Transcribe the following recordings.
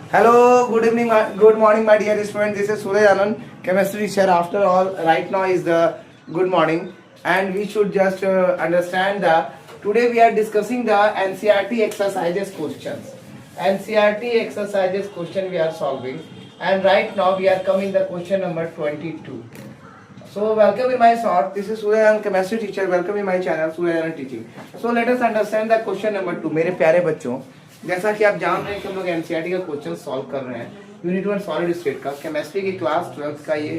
Hello, good evening, good morning, my dear students. This is Suraj Anand, chemistry teacher. After all, right now is the good morning, and we should just understand that today we are discussing the NCERT exercises questions. NCERT exercises question we are solving, and right now we are coming the question number 22. So welcome in my short. This is Suraj Anand, chemistry teacher. Welcome in my channel Suraj Anand Teaching. So let us understand the question number 2. मेरे प्यारे बच्चों, जैसा कि आप जान रहे हैं कि हम लोग एनसीईआरटी का क्वेश्चन सॉल्व कर रहे हैं यूनिट 1 सॉलिड स्टेट का केमिस्ट्री की क्लास 12 का ये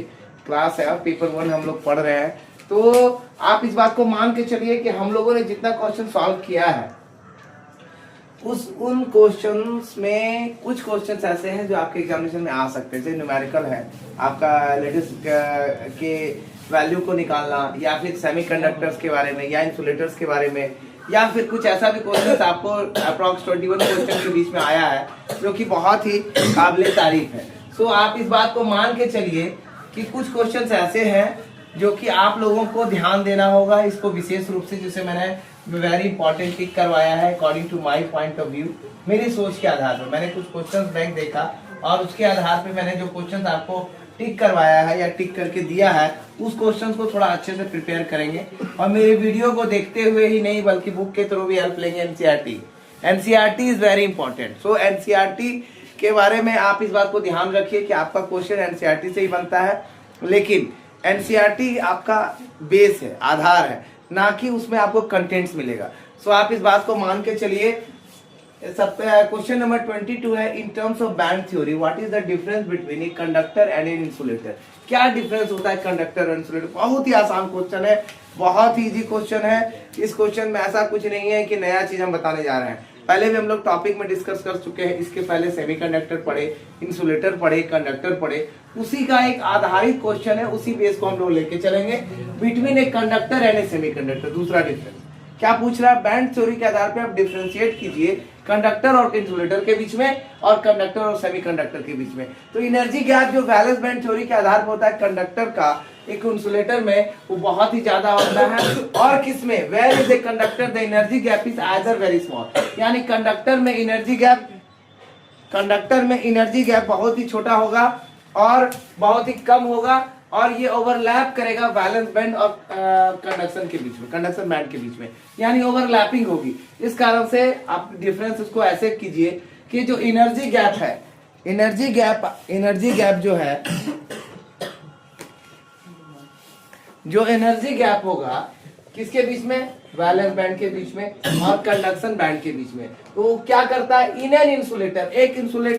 क्लास है और पेपर 1 हम लोग पढ़ रहे हैं। तो आप इस बात को मान के चलिए कि हम लोगों ने जितना क्वेश्चन सॉल्व किया है उन क्वेश्चंस में कुछ क्वेश्चंस ऐसे हैं जो आपके एग्जामिनेशन में आ सकते हैं, जैसे न्यूमेरिकल है, आपका लेटेस्ट के वैल्यू को निकालना, या फिर सेमीकंडक्टर्स के बारे में या इंसुलेटर्स के बारे में, या फिर कुछ ऐसा भी क्वेश्चन आपको अप्रॉक्स 21 क्वेश्चन के बीच में आया है जो कि बहुत ही काबिल तारीफ है। सो आप इस बात को मान के चलिए कि कुछ क्वेश्चन ऐसे हैं जो कि आप लोगों को ध्यान देना होगा, इसको विशेष रूप से, जिसे मैंने वेरी इंपॉर्टेंट टिक करवाया है according to my point of view. मेरी सोच के आधार पर मैंने कुछ क्वेश्चन बैंक देखा और उसके आधार पर मैंने जो क्वेश्चन आपको टिक करवाया है या टिक करके दिया है उस क्वेश्चन को थोड़ा अच्छे से प्रिपेयर करेंगे और मेरे वीडियो को देखते हुए ही नहीं बल्कि बुक के थ्रू भी हेल्प लेंगे। NCERT is very important. So NCERT के बारे में आप इस बात को ध्यान रखिए कि आपका क्वेश्चन एनसीईआरटी से ही बनता है, लेकिन एनसीईआरटी आपका बेस है, आधार है, ना कि उसमें आपको कंटेंट्स मिलेगा। सो आप इस बात को मान के चलिए। क्वेश्चन नंबर 22 है, in terms of band theory what is the difference between a conductor and an insulator. क्या डिफरेंस होता है कंडक्टर और इंसुलेटर। बहुत ही आसान क्वेश्चन है, बहुत ही इजी क्वेश्चन है। इस क्वेश्चन में ऐसा कुछ नहीं है कि नया चीज हम बताने जा रहे हैं, पहले भी हम लोग टॉपिक में डिस्कस कर चुके हैं। इसके पहले सेमीकंडक्टर पढ़े, इंसुलेटर पढ़े, कंडक्टर पढ़े, उसी का एक आधारित क्वेश्चन है, उसी बेस को हम लोग लेके चलेंगे। Between a conductor and A semiconductor, दूसरा डिफरेंस क्या पूछ रहा है, बैंड थ्योरी के आधार पे आप डिफरेंशिएट कीजिए कंडक्टर और इंसुलेटर के बीच में और कंडक्टर और सेमीकंडक्टर के बीच में। तो एनर्जी गैप जो वैलेंस बैंड थ्योरी के आधार पर होता है कंडक्टर का, एक इंसुलेटर में वो बहुत ही ज्यादा होता है, और किसमें, where is a conductor the energy gap is either very small. यानी कंडक्टर में एनर्जी गैप बहुत ही छोटा होगा और बहुत ही कम होगा, और ये ओवरलैप करेगा वैलेंस बैंड और कंडक्शन के बीच में, कंडक्शन बैंड के बीच में, यानी ओवरलैपिंग होगी। इस कारण से आप डिफरेंस उसको ऐसे कीजिए कि जो एनर्जी गैप है, एनर्जी गैप जो है, जो एनर्जी गैप होगा किसके बीच में, वैलेंस बैंड के बीच में और कंडक्शन बैंड के बीच में। तो क्या करता है, इन एन इंसुलेटर, एक इंसुलेटर